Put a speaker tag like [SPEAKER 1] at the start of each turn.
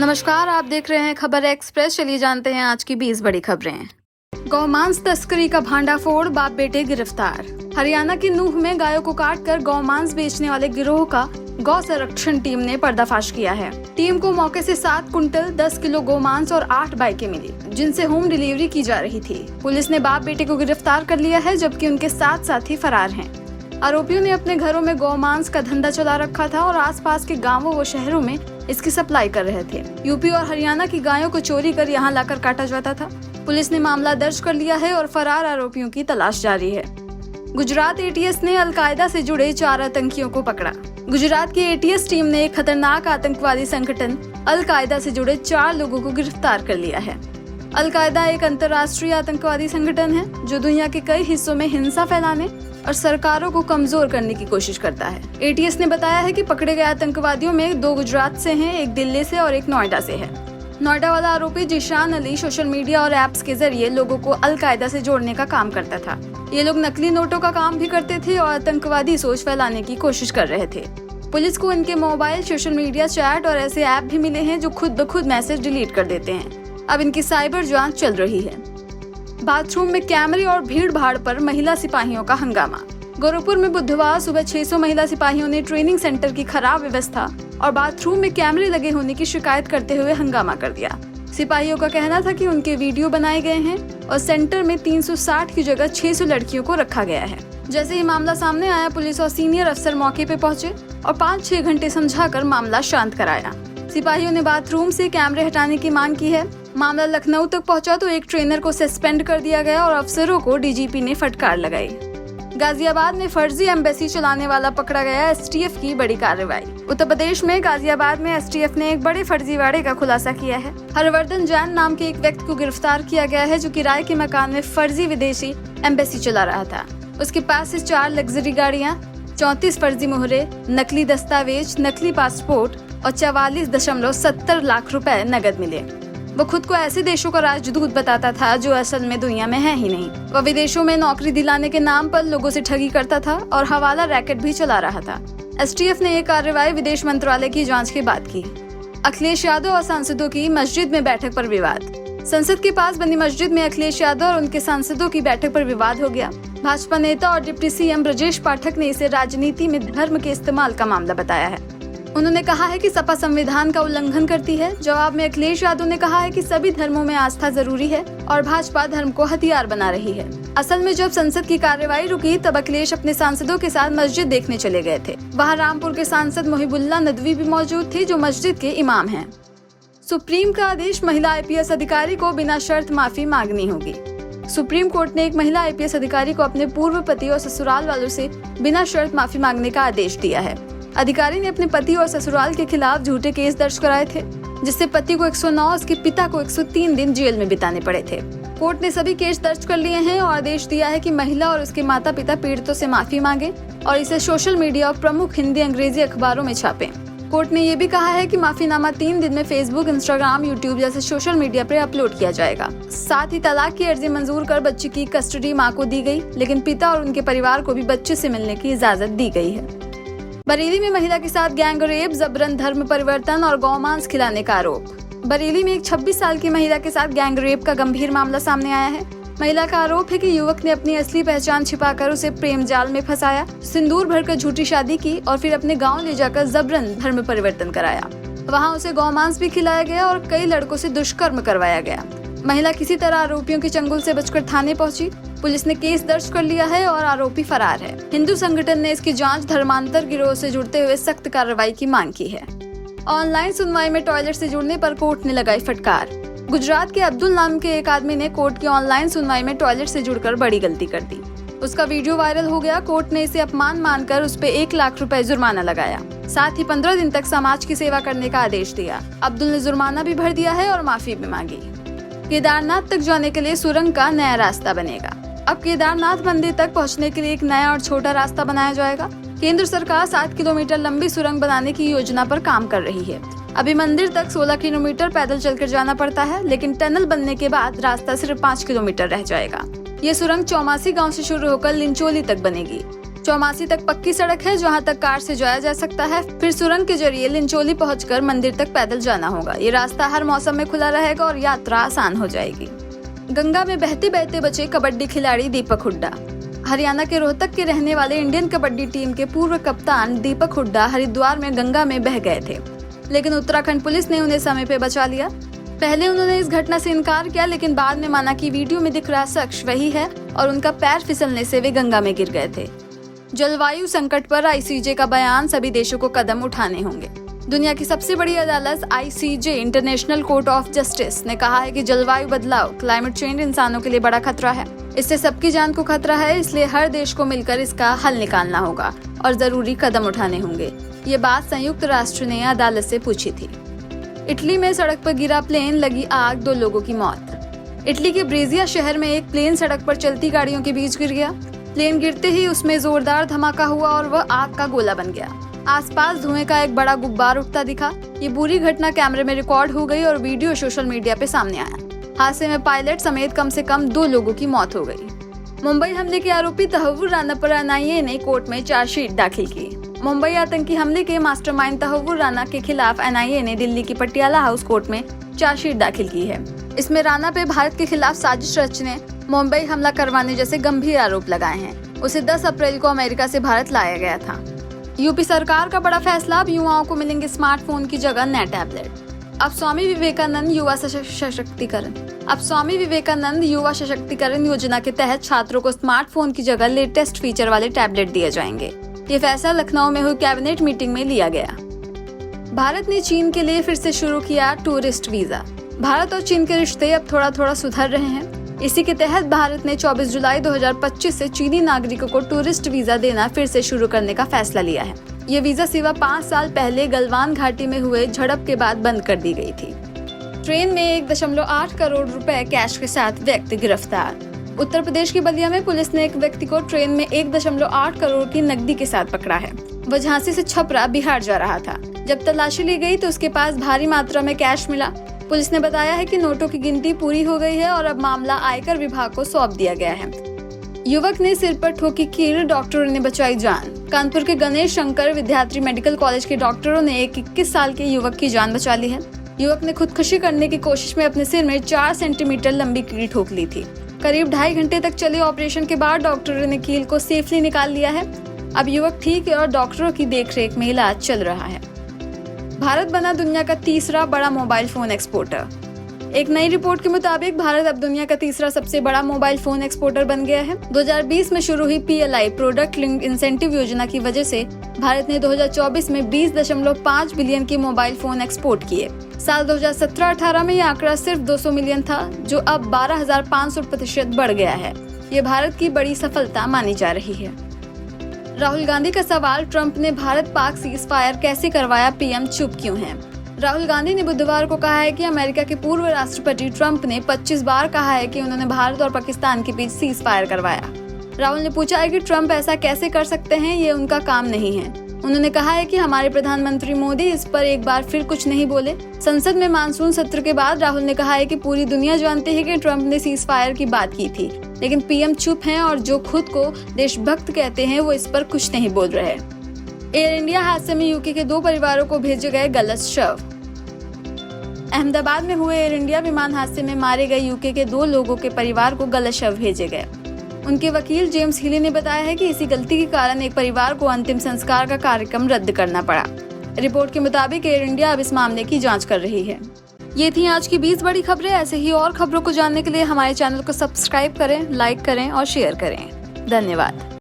[SPEAKER 1] नमस्कार, आप देख रहे हैं खबर एक्सप्रेस। चलिए जानते हैं आज की 20 बड़ी खबरें। गौमांस तस्करी का भांडाफोड़, बाप बेटे गिरफ्तार। हरियाणा के नूह में गायों को काटकर गौमांस बेचने वाले गिरोह का गौ संरक्षण टीम ने पर्दाफाश किया है। टीम को मौके से 7 कुंटल 10 किलो गौमांस और 8 बाइकें मिली, जिनसे होम डिलीवरी की जा रही थी। पुलिस ने बाप बेटे को गिरफ्तार कर लिया है, जबकि उनके 7 साथी फरार हैं। आरोपियों ने अपने घरों में गौमांस का धंधा चला रखा था और आसपास के गांवों व शहरों में इसकी सप्लाई कर रहे थे। यूपी और हरियाणा की गायों को चोरी कर यहां लाकर काटा जाता था। पुलिस ने मामला दर्ज कर लिया है और फरार आरोपियों की तलाश जारी है। गुजरात एटीएस ने अलकायदा से जुड़े 4 आतंकियों को पकड़ा। गुजरात की एटीएस टीम ने एक खतरनाक आतंकवादी संगठन अलकायदा से जुड़े 4 लोगों को गिरफ्तार कर लिया है। अलकायदा एक अंतर्राष्ट्रीय आतंकवादी संगठन है जो दुनिया के कई हिस्सों में हिंसा फैलाने और सरकारों को कमजोर करने की कोशिश करता है। एटीएस ने बताया है कि पकड़े गए आतंकवादियों में 2 गुजरात से हैं, एक दिल्ली से और एक नोएडा से है। नोएडा वाला आरोपी जिशान अली सोशल मीडिया और एप्स के जरिए लोगों को अलकायदा से जोड़ने का काम करता था। ये लोग नकली नोटों का काम भी करते थे और आतंकवादी सोच फैलाने की कोशिश कर रहे थे। पुलिस को इनके मोबाइल, सोशल मीडिया, चैट और ऐसे ऐप भी मिले हैं जो खुद ब खुद मैसेज डिलीट कर देते हैं। अब इनकी साइबर जांच चल रही है। बाथरूम में कैमरे और भीड़ भाड़ पर महिला सिपाहियों का हंगामा। गोरखपुर में बुधवार सुबह 600 महिला सिपाहियों ने ट्रेनिंग सेंटर की खराब व्यवस्था और बाथरूम में कैमरे लगे होने की शिकायत करते हुए हंगामा कर दिया। सिपाहियों का कहना था कि उनके वीडियो बनाए गए हैं और सेंटर में 360 की जगह 600 लड़कियों को रखा गया है। जैसे ही मामला सामने आया, पुलिस और सीनियर अफसर मौके पे पहुंचे और 5-6 घंटे समझाकर मामला शांत कराया। सिपाहियों ने बाथरूम से कैमरे हटाने की मांग की है। मामला लखनऊ तक पहुंचा तो एक ट्रेनर को सस्पेंड कर दिया गया और अफसरों को डीजीपी ने फटकार लगाई। गाजियाबाद में फर्जी एम्बेसी चलाने वाला पकड़ा गया, एसटीएफ की बड़ी कार्रवाई। उत्तर प्रदेश में गाजियाबाद में एसटीएफ ने एक बड़े फर्जीवाड़े का खुलासा किया है। हरवर्धन जैन नाम के एक व्यक्ति को गिरफ्तार किया गया है जो किराए के मकान में फर्जी विदेशी एम्बेसी चला रहा था। उसके पास से 4 लग्जरी गाड़ियां, 34 फर्जी मोहरे, नकली दस्तावेज, नकली पासपोर्ट और 44.70 लाख रुपए नकद मिले। वो खुद को ऐसे देशों का राजदूत बताता था जो असल में दुनिया में है ही नहीं। वह विदेशों में नौकरी दिलाने के नाम पर लोगों से ठगी करता था और हवाला रैकेट भी चला रहा था। एसटीएफ ने ये कार्रवाई विदेश मंत्रालय की जांच के बाद की। अखिलेश यादव और सांसदों की मस्जिद में बैठक पर विवाद। संसद के पास बनी मस्जिद में अखिलेश यादव और उनके सांसदों की बैठक पर विवाद हो गया। भाजपा नेता और डिप्टी सीएम ब्रजेश पाठक ने इसे राजनीति में धर्म के इस्तेमाल का मामला बताया है। उन्होंने कहा है कि सपा संविधान का उल्लंघन करती है। जवाब में अखिलेश यादव ने कहा है कि सभी धर्मों में आस्था जरूरी है और भाजपा धर्म को हथियार बना रही है। असल में जब संसद की कार्यवाही रुकी तब अखिलेश अपने सांसदों के साथ मस्जिद देखने चले गए थे। वहाँ रामपुर के सांसद मोहिबुल्ला नदवी भी मौजूद थे जो मस्जिद के इमाम हैं। सुप्रीम का आदेश, महिला आईपीएस अधिकारी को बिना शर्त माफी मांगनी होगी। सुप्रीम कोर्ट ने एक महिला आईपीएस अधिकारी को अपने पूर्व पति और ससुराल वालों से बिना शर्त माफी मांगने का आदेश दिया है। अधिकारी ने अपने पति और ससुराल के खिलाफ झूठे केस दर्ज कराए थे, जिससे पति को 109, उसके पिता को 103 दिन जेल में बिताने पड़े थे। कोर्ट ने सभी केस दर्ज कर लिए हैं और आदेश दिया है कि महिला और उसके माता पिता पीड़ितों से माफी मांगे और इसे सोशल मीडिया और प्रमुख हिंदी अंग्रेजी अखबारों में छापें। कोर्ट ने ये भी कहा है कि माफीनामा 3 दिन में फेसबुक, इंस्टाग्राम, यूट्यूब जैसे सोशल मीडिया पर अपलोड किया जाएगा। साथ ही तलाक की अर्जी मंजूर कर बच्चे की कस्टडी मां को दी गई, लेकिन पिता और उनके परिवार को भी बच्चे से मिलने की इजाजत दी गई है। बरेली में महिला के साथ गैंग रेप, जबरन धर्म परिवर्तन और गौमांस खिलाने का आरोप। बरेली में एक 26 साल की महिला के साथ गैंग रेप का गंभीर मामला सामने आया है। महिला का आरोप है कि युवक ने अपनी असली पहचान छिपाकर उसे प्रेम जाल में फंसाया, सिंदूर भरकर झूठी शादी की और फिर अपने गांव ले जाकर जबरन धर्म परिवर्तन कराया। वहां उसे गौमांस भी खिलाया गया और कई लड़कों से दुष्कर्म करवाया गया। महिला किसी तरह आरोपियों के चंगुल से बचकर थाने पहुंची। पुलिस ने केस दर्ज कर लिया है और आरोपी फरार है। हिंदू संगठन ने इसकी जांच धर्मांतर गिरोह से जुड़ते हुए सख्त कार्रवाई की मांग की है। ऑनलाइन सुनवाई में टॉयलेट से जुड़ने पर कोर्ट ने लगाई फटकार। गुजरात के अब्दुल नाम के एक आदमी ने कोर्ट की ऑनलाइन सुनवाई में टॉयलेट से जुड़कर बड़ी गलती कर दी। उसका वीडियो वायरल हो गया। कोर्ट ने इसे अपमान मानकर उस पे 1 लाख रुपए जुर्माना लगाया। साथ ही 15 दिन तक समाज की सेवा करने का आदेश दिया। अब्दुल ने जुर्माना भी भर दिया है और माफी भी मांगी। केदारनाथ तक जाने के लिए सुरंग का नया रास्ता बनेगा। अब केदारनाथ मंदिर तक पहुंचने के लिए एक नया और छोटा रास्ता बनाया जाएगा। केंद्र सरकार 7 किलोमीटर लंबी सुरंग बनाने की योजना पर काम कर रही है। अभी मंदिर तक 16 किलोमीटर पैदल चलकर जाना पड़ता है, लेकिन टनल बनने के बाद रास्ता सिर्फ 5 किलोमीटर रह जाएगा। ये सुरंग चौमासी गांव से शुरू होकर लिंचोली तक बनेगी। 84 तक पक्की सड़क है जहां तक कार से जाया जा सकता है। फिर सुरंग के जरिए लिंचोली पहुंचकर मंदिर तक पैदल जाना होगा। ये रास्ता हर मौसम में खुला रहेगा और यात्रा आसान हो जाएगी। गंगा में बहते बहते बचे कबड्डी खिलाड़ी दीपक हुड्डा। हरियाणा के रोहतक के रहने वाले इंडियन कबड्डी टीम के पूर्व कप्तान दीपक हुड्डा हरिद्वार में गंगा में बह गए थे, लेकिन उत्तराखंड पुलिस ने उन्हें समय पे बचा लिया। पहले उन्होंने इस घटना से इनकार किया, लेकिन बाद में माना कि वीडियो में दिख रहा शख्स वही है और उनका पैर फिसलने से वे गंगा में गिर गए थे। जलवायु संकट पर आईसीजे का बयान, सभी देशों को कदम उठाने होंगे। दुनिया की सबसे बड़ी अदालत ICJ international court of justice ने कहा है कि जलवायु बदलाव क्लाइमेट चेंज इंसानों के लिए बड़ा खतरा है। इससे सबकी जान को खतरा है, इसलिए हर देश को मिलकर इसका हल निकालना होगा और जरूरी कदम उठाने होंगे। ये बात संयुक्त राष्ट्र ने अदालत से पूछी थी। इटली में सड़क पर गिरा प्लेन, लगी आग, 2 लोगों की मौत। इटली के ब्रेजिया शहर में एक प्लेन सड़क पर चलती गाड़ियों के बीच गिर गया। प्लेन गिरते ही उसमें जोरदार धमाका हुआ और वह आग का गोला बन गया। आसपास धुएं का एक बड़ा गुब्बार उठता दिखा। ये पूरी घटना कैमरे में रिकॉर्ड हो गई और वीडियो सोशल मीडिया पे सामने आया। हादसे में पायलट समेत कम से कम 2 लोगों की मौत हो गई। मुंबई हमले के आरोपी तहव्वुर राना पर एनआईए ने कोर्ट में चार्जशीट दाखिल की। मुंबई आतंकी हमले के मास्टरमाइंड तहव्वुर राना के खिलाफ एनआईए ने दिल्ली की पटियाला हाउस कोर्ट में चार्जशीट दाखिल की है। इसमें राना पे भारत के खिलाफ साजिश रचने, मुंबई हमला करवाने जैसे गंभीर आरोप लगाए हैं। उसे 10 अप्रैल को अमेरिका से भारत लाया गया था। यूपी सरकार का बड़ा फैसला, अब युवाओं को मिलेंगे स्मार्टफोन की जगह नए टैबलेट। अब स्वामी विवेकानंद युवा सशक्तिकरण योजना के तहत छात्रों को स्मार्टफोन की जगह लेटेस्ट फीचर वाले टैबलेट दिए जाएंगे। ये फैसला लखनऊ में हुई कैबिनेट मीटिंग में लिया गया। भारत ने चीन के लिए फिर से शुरू किया टूरिस्ट वीजा। भारत और चीन के रिश्ते अब थोड़ा थोड़ा सुधर रहे हैं। इसी के तहत भारत ने 24 जुलाई 2025 से चीनी नागरिकों को टूरिस्ट वीजा देना फिर से शुरू करने का फैसला लिया है। ये वीजा सेवा 5 साल पहले गलवान घाटी में हुए झड़प के बाद बंद कर दी गई थी। ट्रेन में 1.8 करोड़ रुपए कैश के साथ व्यक्ति गिरफ्तार। उत्तर प्रदेश की बलिया में पुलिस ने एक व्यक्ति को ट्रेन में 1.8 करोड़ की नकदी के साथ पकड़ा है। वह झांसी से छपरा बिहार जा रहा था। जब तलाशी ली गई तो उसके पास भारी मात्रा में कैश मिला। पुलिस ने बताया है कि नोटों की गिनती पूरी हो गई है और अब मामला आयकर विभाग को सौंप दिया गया है। युवक ने सिर पर ठोकी कील, डॉक्टरों ने बचाई जान। कानपुर के गणेश शंकर विद्यार्थी मेडिकल कॉलेज के डॉक्टरों ने एक 21 साल के युवक की जान बचा ली है। युवक ने खुदकुशी करने की कोशिश में अपने सिर में 4 सेंटीमीटर लंबी कील ठोक ली थी। करीब 2.5 घंटे तक चले ऑपरेशन के बाद डॉक्टरों ने कील को सेफली निकाल लिया है। अब युवक ठीक है और डॉक्टरों की देखरेख में इलाज चल रहा है। भारत बना दुनिया का तीसरा बड़ा मोबाइल फोन एक्सपोर्टर। एक नई रिपोर्ट के मुताबिक भारत अब दुनिया का तीसरा सबसे बड़ा मोबाइल फोन एक्सपोर्टर बन गया है। 2020 में शुरू हुई PLI प्रोडक्ट लिंक्ड इंसेंटिव योजना की वजह से भारत ने 2024 में 20.5 बिलियन के मोबाइल फोन एक्सपोर्ट किए। साल 2017-18 में यह आंकड़ा सिर्फ 200 मिलियन था, जो अब 12,500% बढ़ गया है। ये भारत की बड़ी सफलता मानी जा रही है। राहुल गांधी का सवाल, ट्रंप ने भारत पाक सीज फायर कैसे करवाया, पीएम चुप क्यों हैं? राहुल गांधी ने बुधवार को कहा है कि अमेरिका के पूर्व राष्ट्रपति ट्रंप ने 25 बार कहा है कि उन्होंने भारत और पाकिस्तान के बीच सीज फायर करवाया। राहुल ने पूछा है कि ट्रंप ऐसा कैसे कर सकते हैं, ये उनका काम नहीं है। उन्होंने कहा है कि हमारे प्रधानमंत्री मोदी इस पर एक बार फिर कुछ नहीं बोले। संसद में मानसून सत्र के बाद राहुल ने कहा है कि पूरी दुनिया जानती है कि ट्रंप ने सीज फायर की बात की थी, लेकिन पीएम चुप हैं और जो खुद को देशभक्त कहते हैं वो इस पर कुछ नहीं बोल रहे। एयर इंडिया हादसे में यूके के 2 परिवारों को भेजे गए गलत शव। अहमदाबाद में हुए एयर इंडिया विमान हादसे में मारे गए यूके के 2 लोगों के परिवार को गलत शव भेजे गए। उनके वकील जेम्स हीली ने बताया है कि इसी गलती के कारण एक परिवार को अंतिम संस्कार का कार्यक्रम रद्द करना पड़ा। रिपोर्ट के मुताबिक एयर इंडिया अब इस मामले की जांच कर रही है। ये थी आज की 20 बड़ी खबरें। ऐसे ही और खबरों को जानने के लिए हमारे चैनल को सब्सक्राइब करें, लाइक करें और शेयर करें। धन्यवाद।